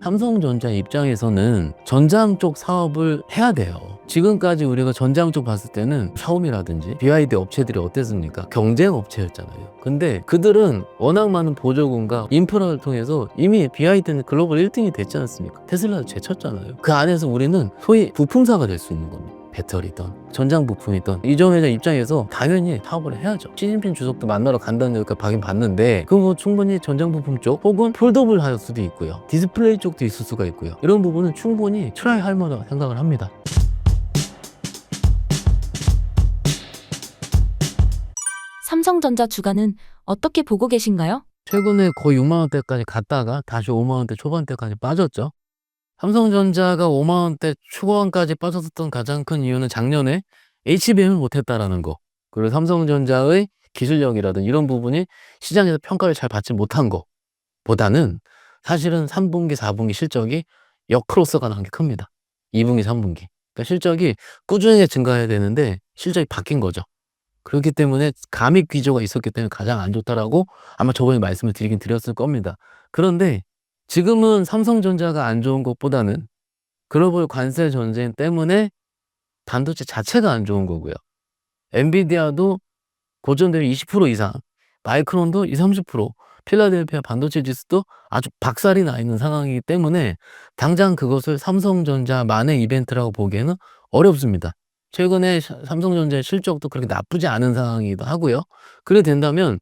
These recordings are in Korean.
삼성전자 입장에서는 전장 쪽 사업을 해야 돼요. 지금까지 우리가 전장 쪽 봤을 때는 샤오미라든지 BYD 업체들이 어땠습니까? 경쟁 업체였잖아요. 근데 그들은 워낙 많은 보조금과 인프라를 통해서 이미 BYD는 글로벌 1등이 됐지 않습니까? 테슬라도 제쳤잖아요. 그 안에서 우리는 소위 부품사가 될 수 있는 겁니다. 배터리든 전장 부품이든 이정 회장 입장에서 당연히 사업을 해야죠. 시진핑 주석도 만나러 간다는 얘기가 가긴 봤는데 그거 뭐 충분히 전장 부품 쪽 혹은 폴더블 할 수도 있고요. 디스플레이 쪽도 있을 수가 있고요. 이런 부분은 충분히 트라이 할 만하다고 생각을 합니다. 삼성전자 주가는 어떻게 보고 계신가요? 최근에 거의 6만 원대까지 갔다가 다시 5만 원대 초반대까지 빠졌죠. 삼성전자가 5만 원대 초반까지 빠졌었던 가장 큰 이유는 작년에 HBM을 못했다라는 거, 그리고 삼성전자의 기술력이라든 이런 부분이 시장에서 평가를 잘 받지 못한 거보다는 사실은 3분기, 4분기 실적이 역크로스가 난 게 큽니다. 2분기, 3분기. 그러니까 실적이 꾸준히 증가해야 되는데 실적이 바뀐 거죠. 그렇기 때문에 감익 기조가 있었기 때문에 가장 안 좋다라고 아마 저번에 말씀을 드리긴 드렸을 겁니다. 그런데 지금은 삼성전자가 안 좋은 것보다는 글로벌 관세 전쟁 때문에 반도체 자체가 안 좋은 거고요. 엔비디아도 고점 대비 20% 이상, 마이크론도 20, 30%, 필라델피아 반도체 지수도 아주 박살이 나 있는 상황이기 때문에 당장 그것을 삼성전자만의 이벤트라고 보기에는 어렵습니다. 최근에 삼성전자의 실적도 그렇게 나쁘지 않은 상황이기도 하고요. 그래 된다면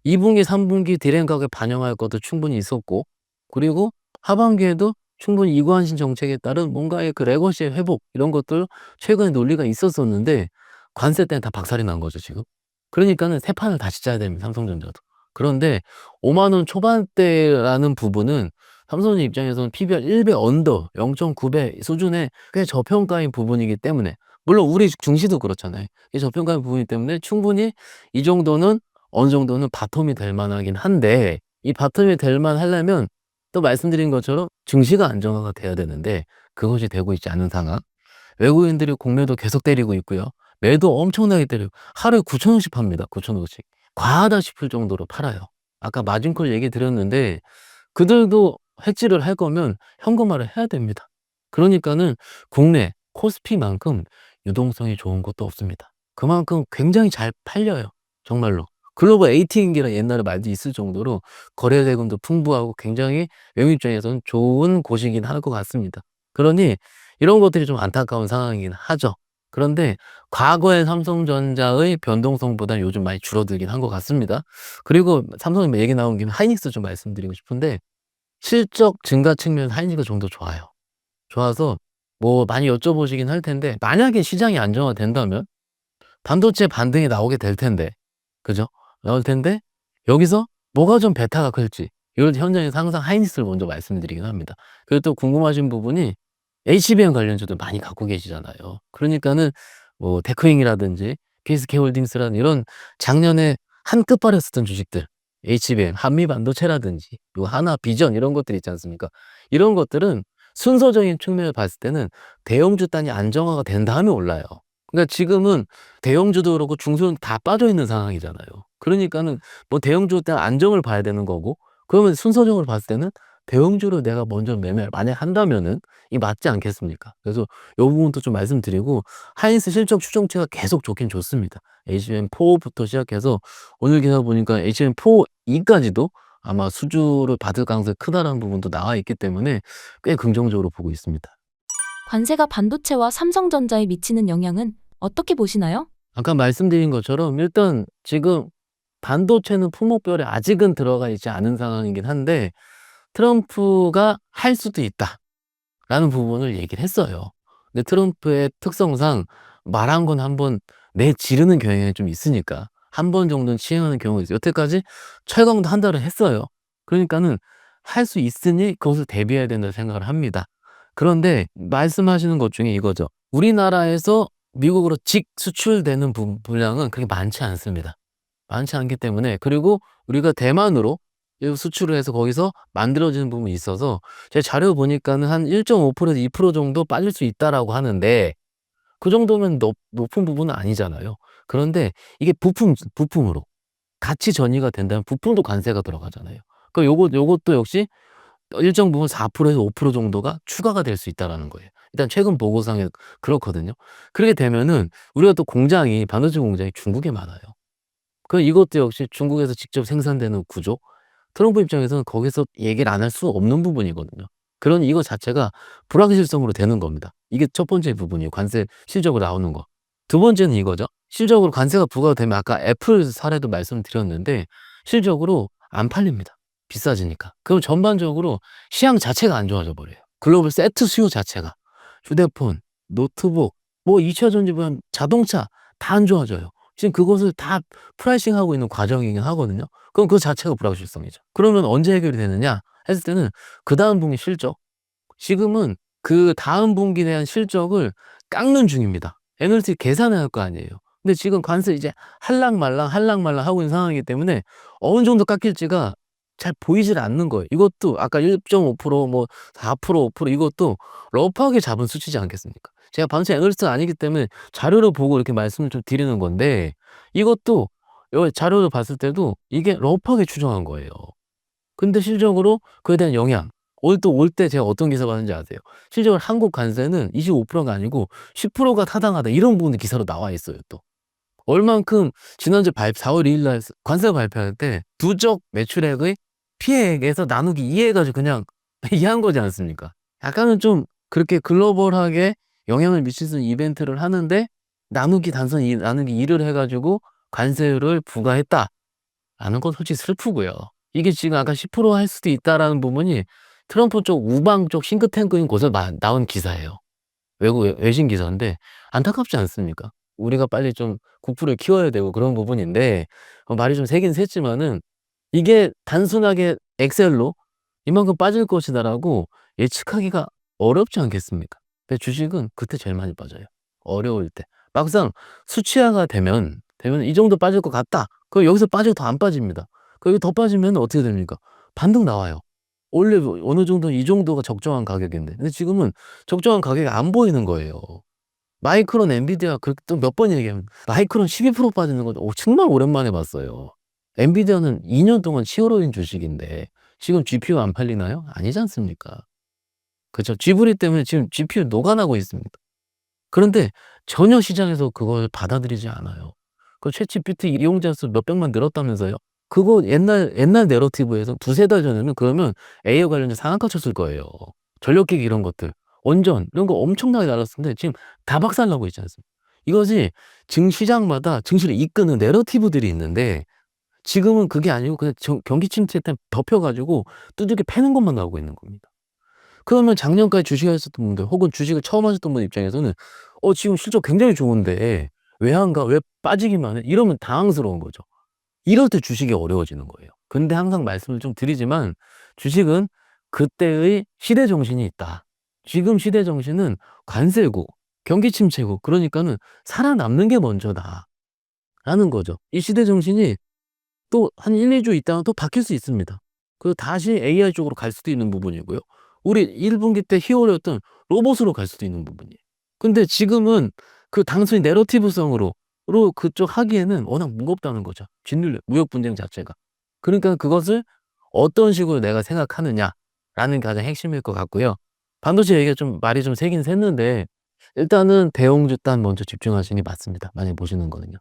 2분기, 3분기 디램 가격에 반영할 것도 충분히 있었고, 그리고 하반기에도 충분히 이관신 정책에 따른 뭔가의 그 레거시의 회복 이런 것들 최근에 논리가 있었었는데 관세 때문에 다 박살이 난 거죠 지금. 그러니까는 새 판을 다시 짜야 됩니다 삼성전자도. 그런데 5만 원 초반대라는 부분은 삼성전자 입장에서는 PBR 1배 언더 0.9배 수준의 꽤 저평가인 부분이기 때문에, 물론 우리 증시도 그렇잖아요. 이 저평가인 부분이기 때문에 충분히 이 정도는 어느 정도는 바텀이 될 만하긴 한데, 이 바텀이 될 만하려면 또 말씀드린 것처럼 증시가 안정화가 돼야 되는데 그것이 되고 있지 않은 상황. 외국인들이 공매도 계속 때리고 있고요. 매도 엄청나게 때리고 하루에 9,000원씩 팝니다. 9,000원씩. 과하다 싶을 정도로 팔아요. 아까 마진콜 얘기 드렸는데 그들도 해지를 할 거면 현금화를 해야 됩니다. 그러니까는 국내 코스피만큼 유동성이 좋은 것도 없습니다. 그만큼 굉장히 잘 팔려요. 정말로. 글로벌 ATM기라 옛날에 말도 있을 정도로 거래 대금도 풍부하고 굉장히 외국 입장에서는 좋은 곳이긴 할 것 같습니다. 그러니 이런 것들이 좀 안타까운 상황이긴 하죠. 그런데 과거의 삼성전자의 변동성보다는 요즘 많이 줄어들긴 한 것 같습니다. 그리고 삼성 얘기 나온 김에 하이닉스 좀 말씀드리고 싶은데, 실적 증가 측면 하이닉스가 좀 더 좋아요. 좋아서 뭐 많이 여쭤보시긴 할 텐데, 만약에 시장이 안정화된다면 반도체 반등이 나오게 될 텐데, 그죠? 나올 텐데 여기서 뭐가 좀 베타가 클지 이럴 현장에서 항상 하이닉스를 먼저 말씀드리긴 합니다. 그리고 또 궁금하신 부분이 HBM 관련주도 많이 갖고 계시잖아요. 그러니까는 뭐 테크잉이라든지 PSK홀딩스라는 이런 작년에 한 끝발했었던 주식들, HBM, 한미반도체라든지 요 하나 비전 이런 것들 있지 않습니까? 이런 것들은 순서적인 측면을 봤을 때는 대형주 단이 안정화가 된 다음에 올라요. 그러니까 지금은 대형주도 그렇고 중소는 다 빠져 있는 상황이잖아요. 그러니까는 뭐 대형주 때 안정을 봐야 되는 거고, 그러면 순서적으로 봤을 때는 대형주로 내가 먼저 매매를 만약 한다면은 이 맞지 않겠습니까? 그래서 요 부분도 좀 말씀드리고, 하이닉스 실적 추정치가 계속 좋긴 좋습니다. HBM4부터 시작해서 오늘 기사 보니까 HBM4E까지도 아마 수주를 받을 가능성이 크다라는 부분도 나와 있기 때문에 꽤 긍정적으로 보고 있습니다. 관세가 반도체와 삼성전자에 미치는 영향은 어떻게 보시나요? 아까 말씀드린 것처럼 일단 지금 반도체는 품목별에 아직은 들어가 있지 않은 상황이긴 한데 트럼프가 할 수도 있다라는 부분을 얘기를 했어요. 근데 트럼프의 특성상 말한 건 한번 내지르는 경향이 좀 있으니까 한 번 정도는 시행하는 경우가 있어요. 여태까지 철강도 한 달을 했어요. 그러니까는 할 수 있으니 그것을 대비해야 된다 생각을 합니다. 그런데 말씀하시는 것 중에 이거죠. 우리나라에서 미국으로 직 수출되는 분량은 그렇게 많지 않습니다. 많지 않기 때문에, 그리고 우리가 대만으로 수출을 해서 거기서 만들어지는 부분이 있어서 제 자료 보니까는 한 1.5%에서 2% 정도 빠질 수 있다라고 하는데 그 정도면 높은 부분은 아니잖아요. 그런데 이게 부품으로 같이 전이가 된다면 부품도 관세가 들어가잖아요. 그 요것도 역시 일정 부분 4%에서 5% 정도가 추가가 될 수 있다라는 거예요. 일단 최근 보고상에 그렇거든요. 그렇게 되면은 우리가 또 공장이 반도체 공장이 중국에 많아요. 이것도 역시 중국에서 직접 생산되는 구조. 트럼프 입장에서는 거기서 얘기를 안 할 수 없는 부분이거든요. 그러니 이거 자체가 불확실성으로 되는 겁니다. 이게 첫 번째 부분이에요. 관세 실적으로 나오는 거. 두 번째는 이거죠. 실적으로 관세가 부과가 되면 아까 애플 사례도 말씀드렸는데 실적으로 안 팔립니다. 비싸지니까. 그럼 전반적으로 시장 자체가 안 좋아져 버려요. 글로벌 세트 수요 자체가. 휴대폰, 노트북, 뭐 2차 전지 보면 자동차 다 안 좋아져요. 지금 그것을 다 프라이싱하고 있는 과정이긴 하거든요. 그럼 그 자체가 불확실성이죠. 그러면 언제 해결이 되느냐 했을 때는 그다음 분기 실적. 지금은 그다음 분기에 대한 실적을 깎는 중입니다. 애널리스트 계산해야 할 거 아니에요. 근데 지금 관세 이제 할랑말랑 하고 있는 상황이기 때문에 어느 정도 깎일지가 잘 보이질 않는 거예요. 이것도 아까 1.5% 뭐 4% 5% 이것도 러프하게 잡은 수치지 않겠습니까? 제가 반도체 애널리스트가 아니기 때문에 자료를 보고 이렇게 말씀을 좀 드리는 건데 이것도 요 자료를 봤을 때도 이게 러프하게 추정한 거예요. 근데 실적으로 그에 대한 영향 올 때 제가 어떤 기사 봤는지 아세요? 실적으로 한국 관세는 25%가 아니고 10%가 타당하다 이런 부분이 기사로 나와 있어요 또. 얼만큼 지난주 4월 2일 날 관세가 발표할 때 누적 매출액의 피해액에서 나누기 2 해 가지고 그냥 이해한 거지 않습니까? 약간은 좀 그렇게 글로벌하게 영향을 미칠 수 있는 이벤트를 하는데 단순히 나누기 2를 해 가지고 관세를 부과했다라는 건 솔직히 슬프고요. 이게 지금 아까 10% 할 수도 있다라는 부분이 트럼프 쪽 우방 쪽 싱크탱크인 곳에서 나온 기사예요. 외신 기사인데 안타깝지 않습니까? 우리가 빨리 좀 국부를 키워야 되고 그런 부분인데 말이 좀 세긴 셌지만은 이게 단순하게 엑셀로 '이만큼 빠질 것이다.'라고 예측하기가 어렵지 않겠습니까? 근데 주식은 그때 제일 많이 빠져요, 어려울 때. 막상 수치화가 되면 '이 정도 빠질 것 같다.' 그럼 여기서 빠지고 더 안 빠집니다. 여기 더 빠지면 어떻게 됩니까? 반등 나와요. 원래 어느 정도 이 정도가 적정한 가격인데. 근데 지금은 적정한 가격이 안 보이는 거예요. 마이크론, 엔비디아 그렇게 또 몇 번 얘기하면 마이크론 12% 빠지는 거 정말 오랜만에 봤어요. 엔비디아는 2년 동안 치어로인 주식인데 지금 GPU 안 팔리나요? 아니지 않습니까? 그죠? 지브리 때문에 지금 GPU 녹아나고 있습니다. 그런데 전혀 시장에서 그걸 받아들이지 않아요. 챗GPT 이용자 수 몇백만 늘었다면서요. 그거 옛날 내러티브에서 두세 달 전에는 그러면 AI 관련된 상한가 쳤을 거예요. 전력기기 이런 것들. 원전 이런 거 엄청나게 날았을 텐데 지금 다 박살나고 있지 않습니까? 이것이 시장마다 증시를 이끄는 내러티브들이 있는데 지금은 그게 아니고 그냥 경기 침체 때문에 덮여 가지고 두들겨 패는 것만 나오고 있는 겁니다. 그러면 작년까지 주식하셨던 분들 혹은 주식을 처음 하셨던 분 입장에서는 지금 실적 굉장히 좋은데 왜 안 가? 왜 빠지기만 해? 이러면 당황스러운 거죠. 이럴 때 주식이 어려워지는 거예요. 근데 항상 말씀을 좀 드리지만 주식은 그때의 시대 정신이 있다. 지금 시대 정신은 관세고 경기 침체고 그러니까는 살아남는 게 먼저다라는 거죠. 이 시대 정신이 또 한 1-2주 있다가 또 바뀔 수 있습니다. 다시 AI 쪽으로 갈 수도 있는 부분이고요. 우리 1 분기 때 희어렸던 로봇으로 갈 수도 있는 부분이에요. 근데 지금은 단순히 내러티브성으로 그쪽 하기에는 워낙 무겁다는 거죠. 짓눌려 무역 분쟁 자체가. 그러니까 그것을 어떤 식으로 내가 생각하느냐라는 게 가장 핵심일 것 같고요. 반도체 얘기가 좀 말이 좀 세긴 샜는데 일단은 대형주 단 먼저 집중하시는 게 맞습니다. 많이 보시는 거는요.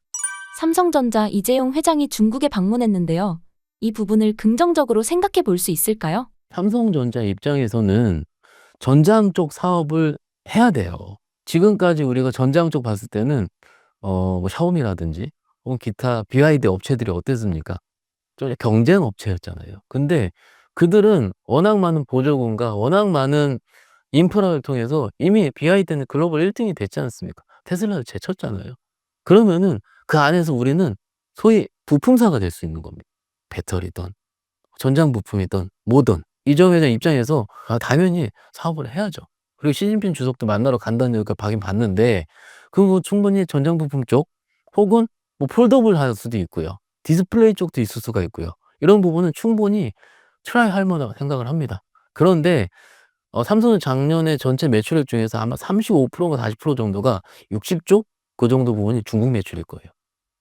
삼성전자 이재용 회장이 중국에 방문했는데요. 이 부분을 긍정적으로 생각해 볼 수 있을까요? 삼성전자 입장에서는 전장 쪽 사업을 해야 돼요. 지금까지 우리가 전장 쪽 봤을 때는 뭐 샤오미라든지 혹은 기타 BYD 업체들이 어땠습니까? 좀 경쟁 업체였잖아요. 근데 그들은 워낙 많은 보조금과 워낙 많은 인프라를 통해서 이미 BYD는 글로벌 1 등이 됐지 않습니까? 테슬라를 제쳤잖아요. 그러면은 그 안에서 우리는 소위 부품사가 될 수 있는 겁니다. 배터리든 전장 부품이든 뭐든. 이정 회장 입장에서 당연히 사업을 해야죠. 그리고 시진핑 주석도 만나러 간다는 얘기가 가긴 봤는데 뭐 충분히 전장 부품 쪽 혹은 뭐 폴더블 할 수도 있고요. 디스플레이 쪽도 있을 수가 있고요. 이런 부분은 충분히 트라이 할 만하다고 생각을 합니다. 그런데 삼성은 작년에 전체 매출액 중에서 아마 35%가 40% 정도가 60조 그 정도 부분이 중국 매출일 거예요.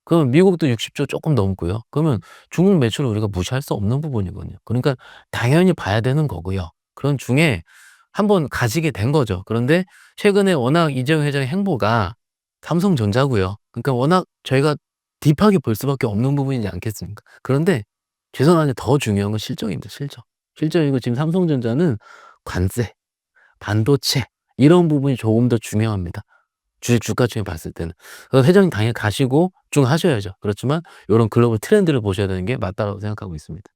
그러면 미국도 60조 조금 넘고요. 그러면 중국 매출을 우리가 무시할 수 없는 부분이거든요. 그러니까 당연히 봐야 되는 거고요. 그런 중에 한번 가시게 된 거죠. 그런데 최근에 워낙 이재용 회장의 행보가 삼성전자고요. 그러니까 워낙 저희가 딥하게 볼 수밖에 없는 부분이지 않겠습니까? 그런데 죄송하지만 더 중요한 건 실적입니다, 실적. 실적이고 지금 삼성전자는 관세, 반도체 이런 부분이 조금 더 중요합니다. 주가층에 봤을 때는. 그래서 회장님 당연히 가시고 집중하셔야죠. 그렇지만 요런 글로벌 트렌드를 보셔야 되는 게 맞다고 생각하고 있습니다.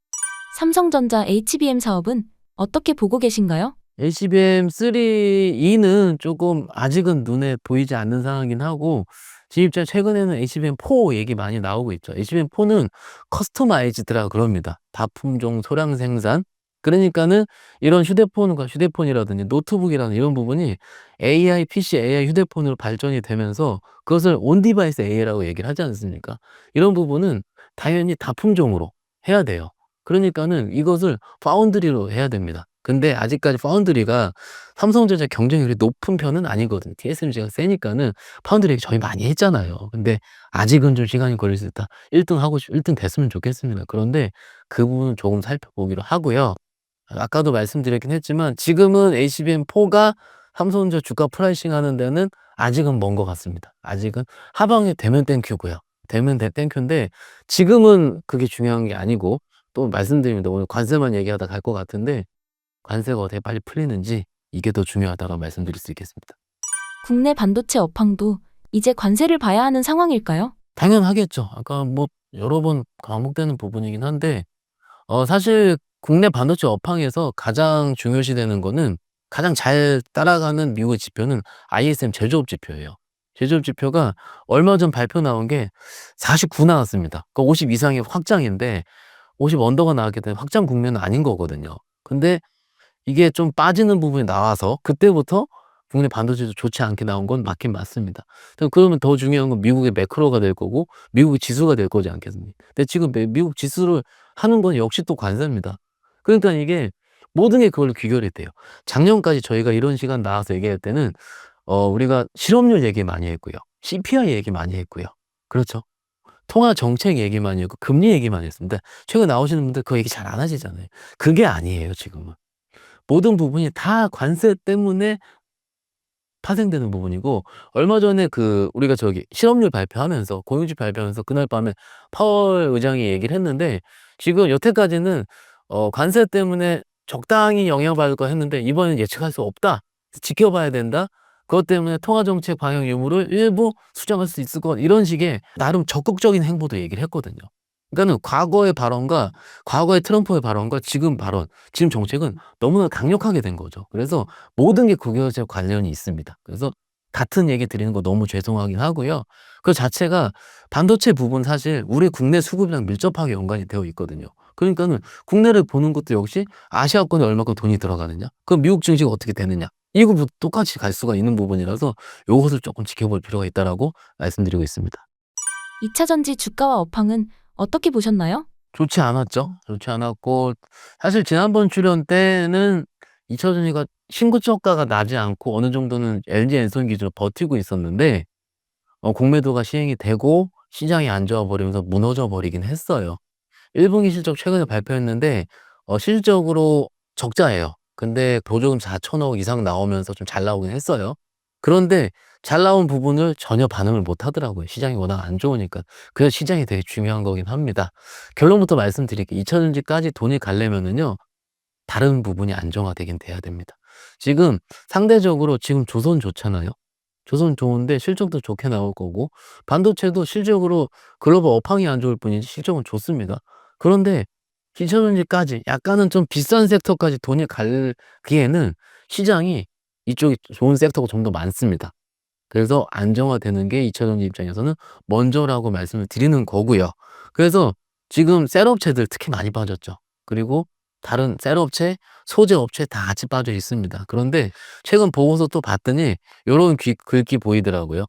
삼성전자 HBM 사업은 어떻게 보고 계신가요? HBM3E는 조금 아직은 눈에 보이지 않는 상황이긴 하고 진입자 최근에는 HBM4 얘기 많이 나오고 있죠. HBM4는 커스터마이즈드라 그럽니다. 다품종 소량 생산. 그러니까는 이런 휴대폰이라든지 노트북이라는 이런 부분이 AI PC, AI 휴대폰으로 발전이 되면서 그것을 온 디바이스 AI라고 얘기를 하지 않습니까? 이런 부분은 당연히 다품종으로 해야 돼요. 그러니까는 이것을 파운드리로 해야 됩니다. 근데 아직까지 파운드리가 삼성전자 경쟁률이 높은 편은 아니거든요. TSMC가 세니까는 파운드리 얘기 저희 많이 했잖아요. 근데 아직은 좀 시간이 걸릴 수 있다. 1등 됐으면 좋겠습니다. 그런데 그 부분은 조금 살펴보기로 하고요. 아까도 말씀드렸긴 했지만 지금은 HBM4가 삼성전자 주가 프라이싱 하는 데는 아직은 먼 것 같습니다. 아직은 하방에 되면 땡큐고요. 되면 땡큐인데 지금은 그게 중요한 게 아니고 또 말씀드립니다. 오늘 관세만 얘기하다 갈 것 같은데 관세가 어떻게 빨리 풀리는지 이게 더 중요하다고 말씀드릴 수 있겠습니다. 국내 반도체 업황도 이제 관세를 봐야 하는 상황일까요? 당연하겠죠. 아까 뭐 여러 번 반복되는 부분이긴 한데 사실 국내 반도체 업황에서 가장 중요시되는 거는 가장 잘 따라가는 미국의 지표는 ISM 제조업 지표예요. 제조업 지표가 얼마 전 발표 나온 게 49 나왔습니다. 그러니까 50 이상의 확장인데 50 언더가 나왔기 때문에 확장 국면은 아닌 거거든요. 근데 이게 좀 빠지는 부분이 나와서 그때부터 국내 반도체도 좋지 않게 나온 건 맞긴 맞습니다. 그러면 더 중요한 건 미국의 매크로가 될 거고 미국의 지수가 될 거지 않겠습니까? 근데 지금 미국 지수를 하는 건 역시 또 관세입니다. 그러니까 이게 모든 게 그걸로 귀결이 돼요. 작년까지 저희가 이런 시간 나와서 얘기할 때는 우리가 실업률 얘기 많이 했고요. CPI 얘기 많이 했고요. 그렇죠. 통화 정책 얘기 많이 했고 금리 얘기 많이 했습니다. 최근 나오시는 분들 그 얘기 잘 안 하시잖아요. 그게 아니에요, 지금은. 모든 부분이 다 관세 때문에 파생되는 부분이고 얼마 전에 우리가 실업률 발표하면서 고용지 발표하면서 그날 밤에 파월 의장이 얘기를 했는데 지금 여태까지는 관세 때문에 적당히 영향받을 거 했는데 이번엔 예측할 수 없다. 지켜봐야 된다. 그것 때문에 통화정책 방향 유무를 일부 수정할 수 있을 것 이런 식의 나름 적극적인 행보도 얘기를 했거든요. 그러니까는 과거의 트럼프의 발언과 지금 지금 정책은 너무나 강력하게 된 거죠. 그래서 모든 게 국유화재 관련이 있습니다. 그래서 같은 얘기 드리는 거 너무 죄송하긴 하고요. 그 자체가 반도체 부분 사실 우리 국내 수급이랑 밀접하게 연관이 되어 있거든요. 그러니까는 국내를 보는 것도 역시 아시아권에 얼마큼 돈이 들어가느냐, 그럼 미국 증시가 어떻게 되느냐, 이거부터 똑같이 갈 수가 있는 부분이라서 요것을 조금 지켜볼 필요가 있다라고 말씀드리고 있습니다. 2차 전지 주가와 업황은 어떻게 보셨나요? 좋지 않았죠. 좋지 않았고 사실 지난번 출연 때는 2차 전지가 신고가가 나지 않고 어느 정도는 LG 엔손 기준으로 버티고 있었는데 공매도가 시행이 되고 시장이 안 좋아 버리면서 무너져 버리긴 했어요. 1분기 실적 최근에 발표했는데 실질적으로 적자예요. 근데 보조금 4천억 이상 나오면서 좀 잘 나오긴 했어요. 그런데 잘 나온 부분을 전혀 반응을 못 하더라고요. 시장이 워낙 안 좋으니까. 그래서 시장이 되게 중요한 거긴 합니다. 결론부터 말씀드릴게요. 2차 전지까지 돈이 가려면은요. 다른 부분이 안정화되긴 돼야 됩니다. 지금 상대적으로 지금 조선 좋잖아요. 조선 좋은데 실적도 좋게 나올 거고 반도체도 실적으로 글로벌 업황이 안 좋을 뿐이지 실적은 좋습니다. 그런데 2차 전지까지 약간은 좀 비싼 섹터까지 돈이 가기에는 시장이 이쪽이 좋은 섹터가 좀 더 많습니다. 그래서 안정화되는 게 2차 전지 입장에서는 먼저라고 말씀을 드리는 거고요. 그래서 지금 셀 업체들 특히 많이 빠졌죠. 그리고 다른 셀 업체, 소재 업체 다 같이 빠져 있습니다. 그런데 최근 보고서 또 봤더니 요런 글귀 보이더라고요.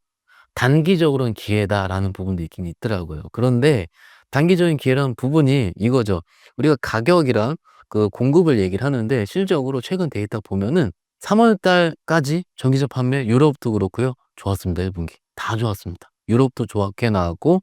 단기적으로는 기회다라는 부분도 있긴 있더라고요. 그런데 단기적인 기회라는 부분이 이거죠. 우리가 가격이랑 그 공급을 얘기를 하는데 실적으로 최근 데이터 보면은 3월 달까지 전기차 판매 유럽도 그렇고요. 좋았습니다. 1분기. 다 좋았습니다. 유럽도 좋게 나왔고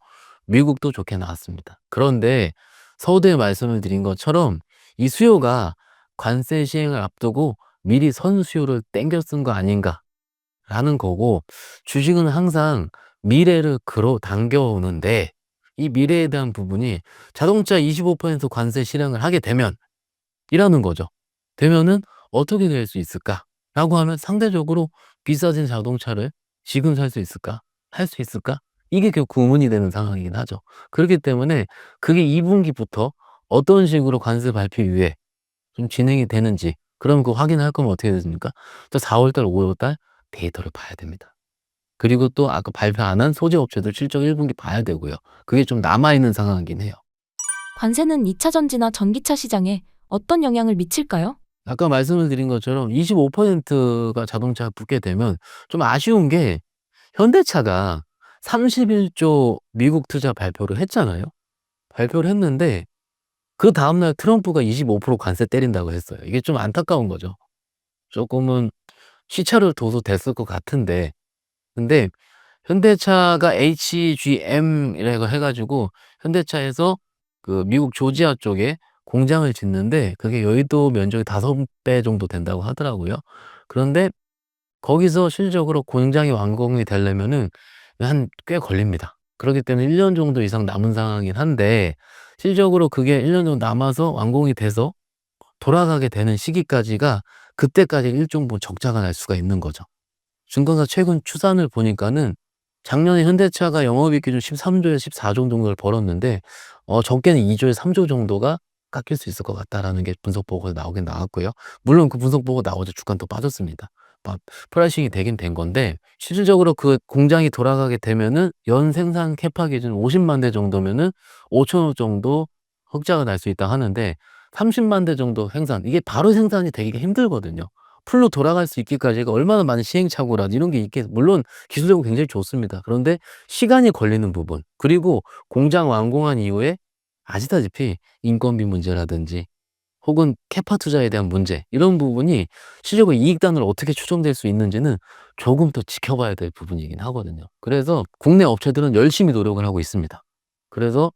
미국도 좋게 나왔습니다. 그런데 서두에 말씀을 드린 것처럼 이 수요가 관세 시행을 앞두고 미리 선수요를 땡겨 쓴 거 아닌가라는 거고, 주식은 항상 미래를 끌어 당겨오는데 이 미래에 대한 부분이 자동차 25% 관세 실행을 하게 되면 이라는 거죠. 되면은 어떻게 될 수 있을까라고 하면 상대적으로 비싸진 자동차를 지금 살 수 있을까? 할 수 있을까? 이게 결국 의문이 되는 상황이긴 하죠. 그렇기 때문에 그게 2분기부터 어떤 식으로 관세 발표 이후에 좀 진행이 되는지, 그럼 그 확인할 거면 어떻게 되십니까? 또 4월 달, 5월 달 데이터를 봐야 됩니다. 그리고 또 아까 발표 안 한 소재 업체들 실적 1분기 봐야 되고요. 그게 좀 남아 있는 상황이긴 해요. 관세는 2차 전지나 전기차 시장에 어떤 영향을 미칠까요? 아까 말씀을 드린 것처럼 25%가 자동차에 붙게 되면 좀 아쉬운 게, 현대차가 31조 미국 투자 발표를 했잖아요. 발표를 했는데 그 다음날 트럼프가 25% 관세 때린다고 했어요. 이게 좀 안타까운 거죠. 조금은 시차를 둬서 됐을 것 같은데, 근데 현대차가 HGM이라고 해가지고 현대차에서 그 미국 조지아 쪽에 공장을 짓는데 그게 여의도 면적이 5배 정도 된다고 하더라고요. 그런데 거기서 실질적으로 공장이 완공이 되려면은 한 꽤 걸립니다. 그렇기 때문에 1년 정도 이상 남은 상황이긴 한데, 실질적으로 그게 1년 정도 남아서 완공이 돼서 돌아가게 되는 시기까지가 그때까지 일정 부분 적자가 날 수가 있는 거죠. 증권사 최근 추산을 보니까는 작년에 현대차가 영업이익 기준 13조에서 14조 정도를 벌었는데 적게는 2조에서 3조 정도가 깎일 수 있을 것 같다라는 게 분석 보고가 나오긴 나왔고요. 물론 그 분석 보고 나오자 주가는 또 빠졌습니다. 프라이싱이 되긴 된 건데, 실질적으로 그 공장이 돌아가게 되면은 연 생산 캐파 기준 50만 대 정도면은 5천억 정도 흑자가 날 수 있다 하는데, 30만 대 정도 생산, 이게 바로 생산이 되기가 힘들거든요. 풀로 돌아갈 수 있기까지가 얼마나 많은 시행착오라 이런 게 있겠, 물론 기술적으로 굉장히 좋습니다. 그런데 시간이 걸리는 부분, 그리고 공장 완공한 이후에 아시다시피 인건비 문제라든지 혹은 캐파 투자에 대한 문제, 이런 부분이 실질적으로 이익단을 어떻게 추정될 수 있는지는 조금 더 지켜봐야 될 부분이긴 하거든요. 그래서 국내 업체들은 열심히 노력을 하고 있습니다. 그래서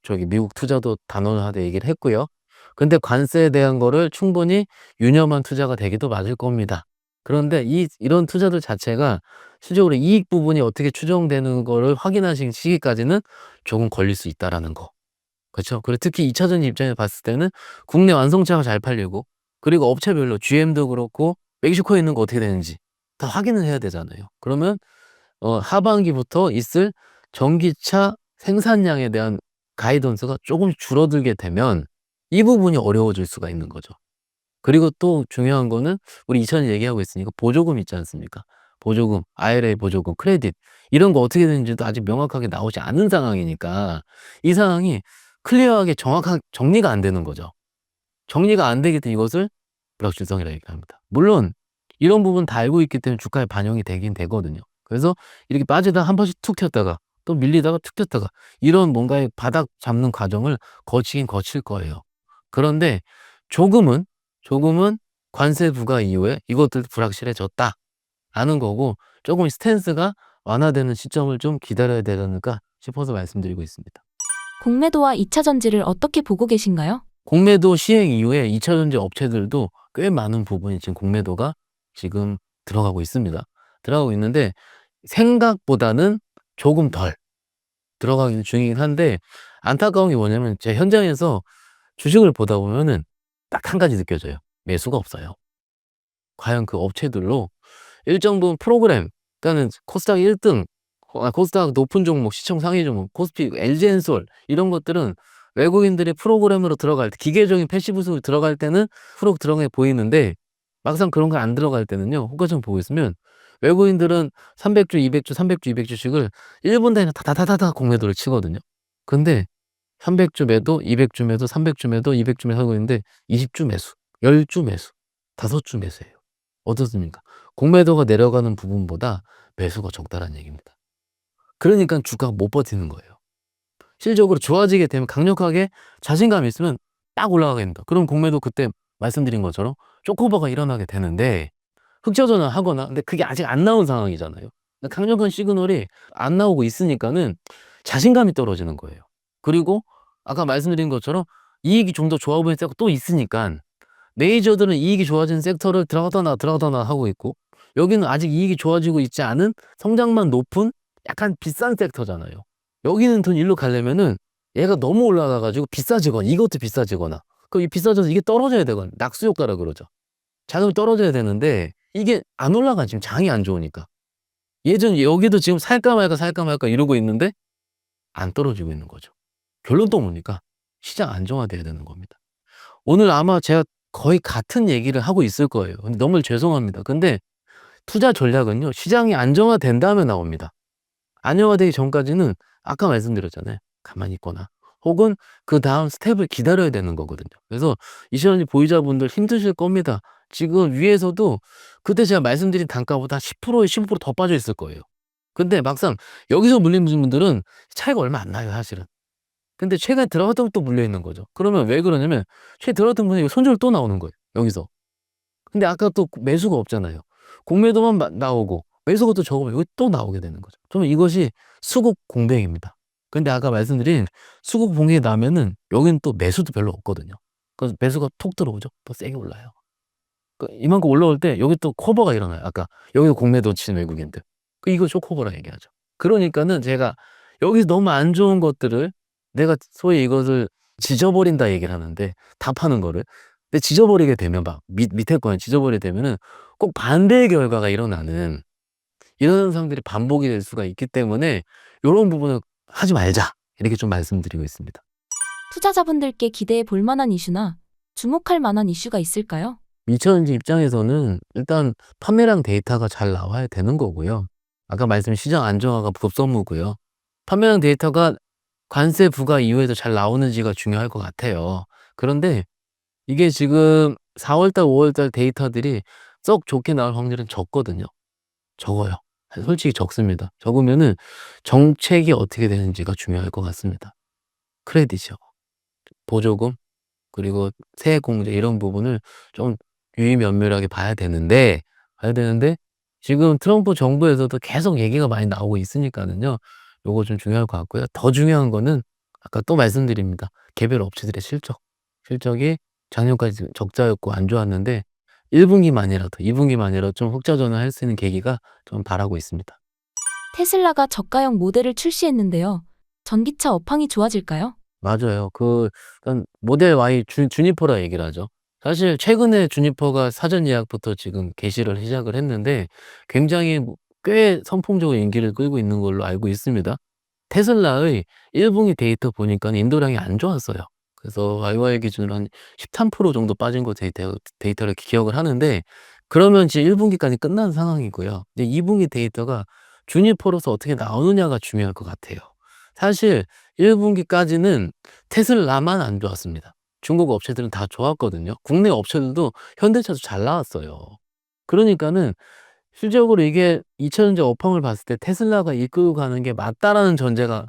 저기 미국 투자도 단호하게 얘기를 했고요. 근데 관세에 대한 거를 충분히 유념한 투자가 되기도 맞을 겁니다. 그런데 이런 투자들 자체가 실질적으로 이익 부분이 어떻게 추정되는 거를 확인하신 시기까지는 조금 걸릴 수 있다라는 거. 그렇죠. 그리고 특히 2차 전지 입장에서 봤을 때는 국내 완성차가 잘 팔리고, 그리고 업체별로 GM도 그렇고 멕시코에 있는 거 어떻게 되는지 다 확인을 해야 되잖아요. 그러면 하반기부터 있을 전기차 생산량에 대한 가이던스가 조금 줄어들게 되면 이 부분이 어려워질 수가 있는 거죠. 그리고 또 중요한 거는, 우리 2차전 얘기하고 있으니까 보조금 있지 않습니까? 보조금, IRA 보조금, 크레딧, 이런 거 어떻게 되는지도 아직 명확하게 나오지 않은 상황이니까 이 상황이 클리어하게 정확하게 정리가 안 되는 거죠. 정리가 안 되기 때문에 이것을 불확실성이라고 얘기합니다. 물론 이런 부분 다 알고 있기 때문에 주가에 반영이 되긴 되거든요. 그래서 이렇게 빠지다 한 번씩 툭 튀었다가 또 밀리다가 툭 튀었다가 이런 뭔가의 바닥 잡는 과정을 거치긴 거칠 거예요. 그런데 조금은 관세 부과 이후에 이것들 불확실해졌다라는 거고, 조금 스탠스가 완화되는 시점을 좀 기다려야 되지 않을까 싶어서 말씀드리고 있습니다. 공매도와 2차 전지를 어떻게 보고 계신가요? 공매도 시행 이후에 2차 전지 업체들도 꽤 많은 부분이 지금 공매도가 지금 들어가고 있습니다. 들어가고 있는데 생각보다는 조금 덜 들어가는 중이긴 한데, 안타까운 게 뭐냐면 제 현장에서 주식을 보다 보면은 딱 한 가지 느껴져요. 매수가 없어요. 과연 그 업체들로 일정 부분 프로그램, 그러니까는 코스닥 1등, 코스닥 높은 종목, 시총 상위 종목, 코스피, LG엔솔, 이런 것들은 외국인들이 프로그램으로 들어갈 때, 기계적인 패시브 수익 들어갈 때는 프로 들어가 보이는데, 막상 그런 거 안 들어갈 때는요, 호가좀 보고 있으면 외국인들은 300주, 200주, 300주, 200주씩을 1분 단위로 다다다다다 공매도를 치거든요. 근데 300주 매도, 200주 매도, 300주 매도, 200주 매도 하고 있는데 20주 매수, 10주 매수, 5주 매수예요. 어떻습니까? 공매도가 내려가는 부분보다 매수가 적다라는 얘기입니다. 그러니까 주가가 못 버티는 거예요. 실적으로 좋아지게 되면 강력하게 자신감이 있으면 딱 올라가게 됩니다. 그럼 공매도 그때 말씀드린 것처럼 쇼크오버가 일어나게 되는데, 흑자 전환하거나, 근데 그게 아직 안 나온 상황이잖아요. 강력한 시그널이 안 나오고 있으니까는 자신감이 떨어지는 거예요. 그리고 아까 말씀드린 것처럼 이익이 좀 더 좋아 보이는 때가 또 있으니까 메이저들은 이익이 좋아진 섹터를 들어가다 나 하고 있고, 여기는 아직 이익이 좋아지고 있지 않은 성장만 높은 약간 비싼 섹터잖아요. 여기는 돈 일로 가려면은 얘가 너무 올라가가지고 비싸지거나, 이것도 비싸지거나, 그럼 이 비싸져서 이게 떨어져야 되거나, 낙수 효과라 그러죠. 자금이 떨어져야 되는데 이게 안 올라가. 지금 장이 안 좋으니까. 예전 여기도 지금 살까 말까 이러고 있는데 안 떨어지고 있는 거죠. 결론도 뭡니까? 시장 안정화돼야 되는 겁니다. 오늘 아마 제가 거의 같은 얘기를 하고 있을 거예요. 근데 너무 죄송합니다. 근데 투자 전략은요, 시장이 안정화된 다음에 나옵니다. 안정화되기 전까지는 아까 말씀드렸잖아요. 가만히 있거나 혹은 그 다음 스텝을 기다려야 되는 거거든요. 그래서 이 시간이 보유자분들 힘드실 겁니다. 지금 위에서도 그때 제가 말씀드린 단가보다 10%, 15%더 빠져 있을 거예요. 근데 막상 여기서 물린 분들은 차이가 얼마 안 나요, 사실은. 근데 최근에 들어갔던 또 물려 있는 거죠. 그러면 왜 그러냐면 최근에 들어갔던 분이 손절 또 나오는 거예요, 여기서. 근데 아까 또 매수가 없잖아요. 공매도만 나오고 매수가 또 적으면 여기 또 나오게 되는 거죠. 그러면 이것이 수급 공백입니다. 근데 아까 말씀드린 수급 공백이 나면은 여기는 또 매수도 별로 없거든요. 그래서 매수가 톡 들어오죠. 더 세게 올라요. 이만큼 올라올 때 여기 또 커버가 일어나요. 아까 여기도 공매도 치는 외국인들. 이거 쇼커버라 얘기하죠. 그러니까는 제가 여기서 너무 안 좋은 것들을 내가 소위 이것을 지져버린다 얘기를 하는데, 다 파는 거를. 근데 지져버리게 되면 막 밑에 거는 지져버리게 되면은 꼭 반대의 결과가 일어나는 이런 현상들이 반복이 될 수가 있기 때문에 요런 부분을 하지 말자, 이렇게 좀 말씀드리고 있습니다. 투자자분들께 기대해 볼 만한 이슈나 주목할 만한 이슈가 있을까요? 미처인지 입장에서는 일단 판매량 데이터가 잘 나와야 되는 거고요. 아까 말씀드린 시장 안정화가 급선무고요. 판매량 데이터가 관세 부과 이후에도 잘 나오는지가 중요할 것 같아요. 그런데 이게 지금 4월 달, 5월 달 데이터들이 썩 좋게 나올 확률은 적거든요. 적어요. 솔직히 적습니다. 적으면은 정책이 어떻게 되는지가 중요할 것 같습니다. 크레딧이요. 보조금, 그리고 세액공제 이런 부분을 좀 유의면밀하게 봐야 되는데 지금 트럼프 정부에서도 계속 얘기가 많이 나오고 있으니까는요. 요거 좀 중요할 것 같고요. 더 중요한 거는 아까 또 말씀드립니다. 개별 업체들의 실적. 실적이 작년까지 적자였고 안 좋았는데 1분기만이라도 2분기만이라도 좀 흑자 전환할 수 있는 계기가 좀 바라고 있습니다. 테슬라가 저가형 모델을 출시했는데요. 전기차 업황이 좋아질까요? 맞아요. 그러니까 모델 Y 주니퍼라 얘기를 하죠. 사실 최근에 주니퍼가 사전 예약부터 지금 개시를 시작을 했는데 굉장히 꽤 선풍적으로 인기를 끌고 있는 걸로 알고 있습니다. 테슬라의 1분기 데이터 보니까 인도량이 안 좋았어요. 그래서 YY 기준으로 한 13% 정도 빠진 거 데이터를 기억을 하는데, 그러면 지금 1분기까지 끝난 상황이고요. 근데 2분기 데이터가 주니퍼로서 어떻게 나오느냐가 중요할 것 같아요. 사실 1분기까지는 테슬라만 안 좋았습니다. 중국 업체들은 다 좋았거든요. 국내 업체들도 현대차도 잘 나왔어요. 그러니까는 실질적으로 이게 2000년대 업황을 봤을 때 테슬라가 이끌고 가는 게 맞다라는 전제가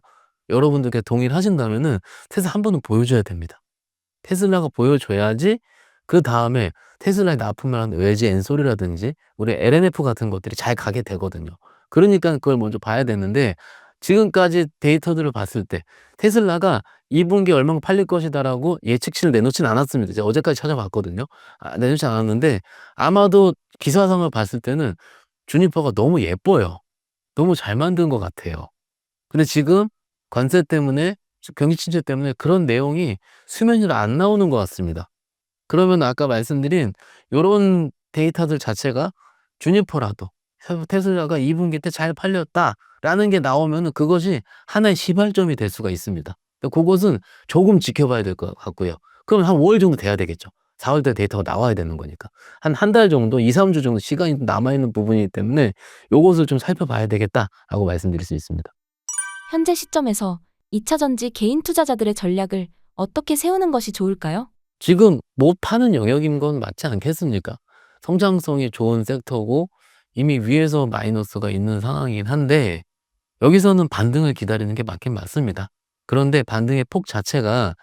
여러분들께 동의를 하신다면은 테슬라 한 번은 보여줘야 됩니다. 테슬라가 보여줘야지 그다음에 테슬라에 납품을 하는 외지 엔솔이라든지 우리 LNF 같은 것들이 잘 가게 되거든요. 그러니까 그걸 먼저 봐야 되는데, 지금까지 데이터들을 봤을 때 테슬라가 2분기 얼마큼 팔릴 것이다라고 예측치를 내놓지는 않았습니다. 제가 어제까지 찾아봤거든요. 내놓지 않았는데 아마도 기사상을 봤을 때는 주니퍼가 너무 예뻐요. 너무 잘 만든 것 같아요. 근데 지금 관세 때문에, 경기 침체 때문에 그런 내용이 수면 위로 안 나오는 것 같습니다. 그러면 아까 말씀드린 요런 데이터들 자체가 주니퍼라도 테슬라가 2분기 때 잘 팔렸다라는 게 나오면은 그것이 하나의 시발점이 될 수가 있습니다. 그것은 조금 지켜봐야 될 것 같고요. 그럼 한 5월 정도 돼야 되겠죠. 4월 달 데이터가 나와야 되는 거니까. 한 달 정도, 2-3주 정도 시간이 남아있는 부분이기 때문에 요것을 좀 살펴봐야 되겠다라고 말씀드릴 수 있습니다. 현재 시점에서 2차 전지 개인 투자자들의 전략을 어떻게 세우는 것이 좋을까요? 지금 못 파는 영역인 건 맞지 않겠습니까? 성장성이 좋은 섹터고 이미 위에서 마이너스가 있는 상황이긴 한데 여기서는 반등을 기다리는 게 맞긴 맞습니다. 그런데 반등의 폭 자체가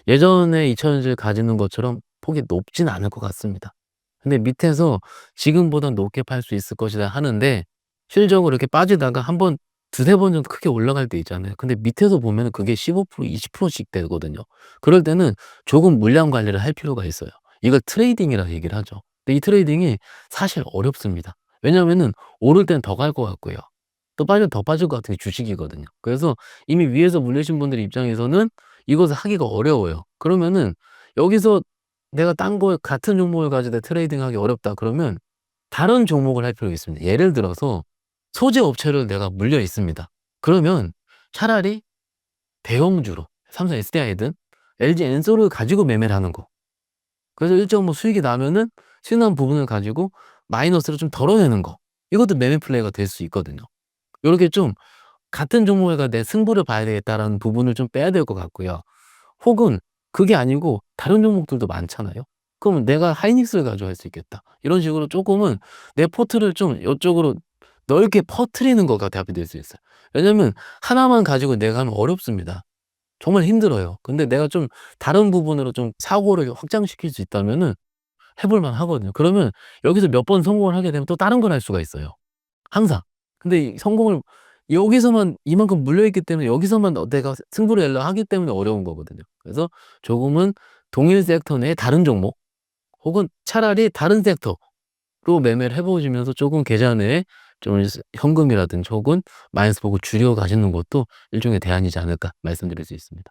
예전에 2000년을 가지는 것처럼 폭이 높진 않을 것 같습니다. 근데 밑에서 지금보다 높게 팔 수 있을 것이다 하는데, 실적으로 이렇게 빠지다가 한번 두세 번 정도 크게 올라갈 때 있잖아요. 근데 밑에서 보면 그게 15%, 20%씩 되거든요. 그럴 때는 조금 물량 관리를 할 필요가 있어요. 이걸 트레이딩이라고 얘기를 하죠. 근데 이 트레이딩이 사실 어렵습니다. 왜냐하면은 오를 땐 더 갈 것 같고요. 또 빠지면 더 빠질 것 같은 게 주식이거든요. 그래서 이미 위에서 물리신 분들 입장에서는 이것을 하기가 어려워요. 그러면은 여기서 내가 딴 거 같은 종목을 가지고 트레이딩하기 어렵다 그러면 다른 종목을 할 필요가 있습니다. 예를 들어서 소재 업체를 내가 물려 있습니다. 그러면 차라리 대형주로 삼성 SDI든 LG 엔솔을 가지고 매매를 하는 거. 그래서 일정 뭐 수익이 나면은 수익난 부분을 가지고 마이너스를 좀 덜어내는 거. 이것도 매매 플레이가 될 수 있거든요. 요렇게 좀 같은 종목에 가 내 승부를 봐야 되겠다라는 부분을 좀 빼야 될 것 같고요. 혹은 그게 아니고 다른 종목들도 많잖아요. 그러면 '내가 하이닉스를 가지고 할 수 있겠다.' 이런 식으로 쪼끔은 내 포트를 좀 요쪽으로 넓게 퍼트리는 거가 답이 될 수 있어요. 왜냐면 하나만 가지고 내가 하면 어렵습니다. 정말 힘들어요. 근데 내가 좀 다른 부분으로 좀 사고를 확장시킬 수 있다면은 해 볼 만하거든요. 그러면 여기서 몇 번 성공을 하게 되면 또 다른 걸 할 수가 있어요, 항상. 근데 이 성공을 여기서만 이만큼 물려 있기 때문에 여기서만 내가 승부를 내려 하기 때문에 어려운 거거든요. 그래서 조금은 동일 섹터 내의 다른 종목 혹은 차라리 다른 섹터로 매매를 해 보시면서 조금 계좌 내에 좀 현금이라든지 혹은 마이너스 보고 줄여 가시는 것도 일종의 대안이지 않을까 말씀드릴 수 있습니다.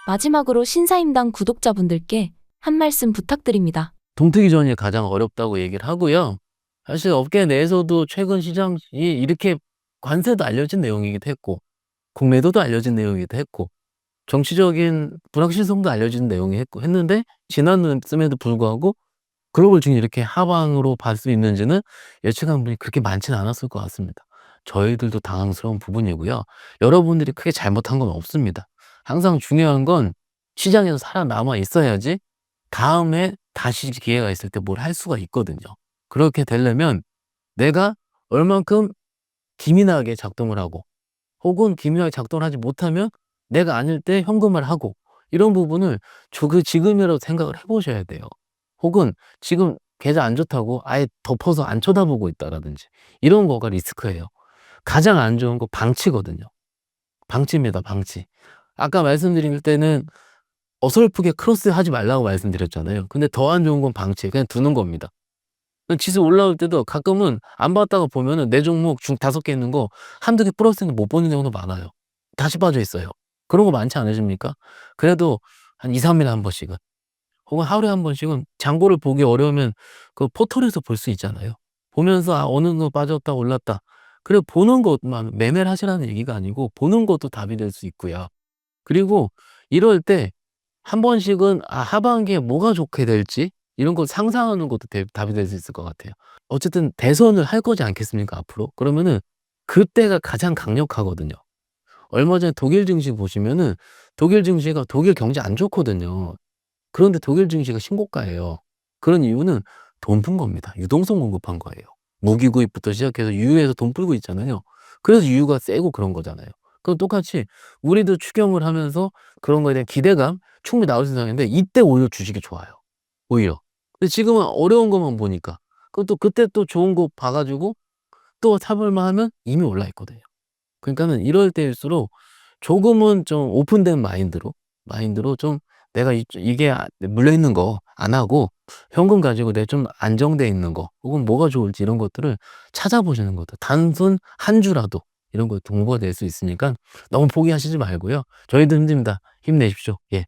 마지막으로 신사임당 구독자분들께 한 말씀 부탁드립니다. 동트기 전이 가장 어렵다고 얘기를 하고요. 사실 업계 내에서도 최근 시장이 이렇게 관세도 알려진 내용이기도 했고 공매도도 알려진 내용이기도 했고 정치적인 불확실성도 알려진 내용이 했는데 지났음에도 불구하고 글로벌 증시 이렇게 하방으로 갈 수 있는지는 예측한 분이 그렇게 많지는 않았을 것 같습니다. 저희들도 당황스러운 부분이고요. 여러분들이 크게 잘못한 건 없습니다. 항상 중요한 건 시장에서 살아남아 있어야지 다음에 다시 기회가 있을 때 뭘 할 수가 있거든요. 그렇게 되려면 내가 얼만큼 기민하게 작동을 하고 혹은 기민하게 작동을 하지 못하면 내가 아닐 때 현금을 하고 이런 부분을 지금이라도 생각을 해 보셔야 돼요. 혹은 지금 계좌 안 좋다고 아예 덮어서 안 쳐다보고 있다라든지 이런 거가 리스크예요. 가장 안 좋은 거 방치거든요. 방치입니다, 방치. 아까 말씀드릴 때는 어설프게 크로스하지 말라고 말씀드렸잖아요. 근데 더 안 좋은 건 방치예요. 그냥 두는 겁니다. 지수 올라올 때도 가끔은 안 봤다가 보면은 내 종목 중 5개 있는 거 한두 개 플러스는 못 보는 경우도 많아요. 다시 빠져 있어요. 그런 거 많지 않으십니까? 그래도 한 2-3 일에 한 번씩은 혹은 하루에 한 번씩은 장고를 보기 어려우면 그 포털에서 볼 수 있잖아요. 보면서 '아 어느 거 빠졌다 올랐다.' 그래 보는 것만 매매를 하시라는 얘기가 아니고 보는 것도 답이 될 수 있고요. 그리고 이럴 때 한 번씩은 하반기에 뭐가 좋게 될지 이런 걸 상상하는 것도 답이 될 수 있을 것 같아요. 어쨌든 대선을 할 거지 않겠습니까 앞으로? 그러면은 그때가 가장 강력하거든요. 얼마 전에 독일 증시 보시면은 독일 증시가 독일 경제 안 좋거든요. 그런데 독일 증시가 신고가예요. 그런 이유는 돈 푼 겁니다. 유동성 공급한 거예요. 무기 구입부터 시작해서 유유에서 돈 풀고 있잖아요. 그래서 유유가 세고 그런 거잖아요. 그럼 똑같이 우리도 추경을 하면서 그런 거에 대한 기대감 충분히 나올 세상인데 이때 오히려 주식이 좋아요. 오히려. 근데 지금은 어려운 것만 보니까 그것도 그때 또 좋은 거 봐 가지고 또 사볼만 하면 이미 올라 있거든요. 그러니까는 이럴 때일수록 조금은 좀 오픈된 마인드로 좀 내가 이게 물려 있는 거 안 하고 현금 가지고 내 좀 안정돼 있는 거 혹은 뭐가 좋을지 이런 것들을 찾아보시는 것도 단순 한 주라도 이런 거 동보가 될 수 있으니까 너무 포기하시지 말고요. 저희도 힘듭니다. 힘내십시오. 예.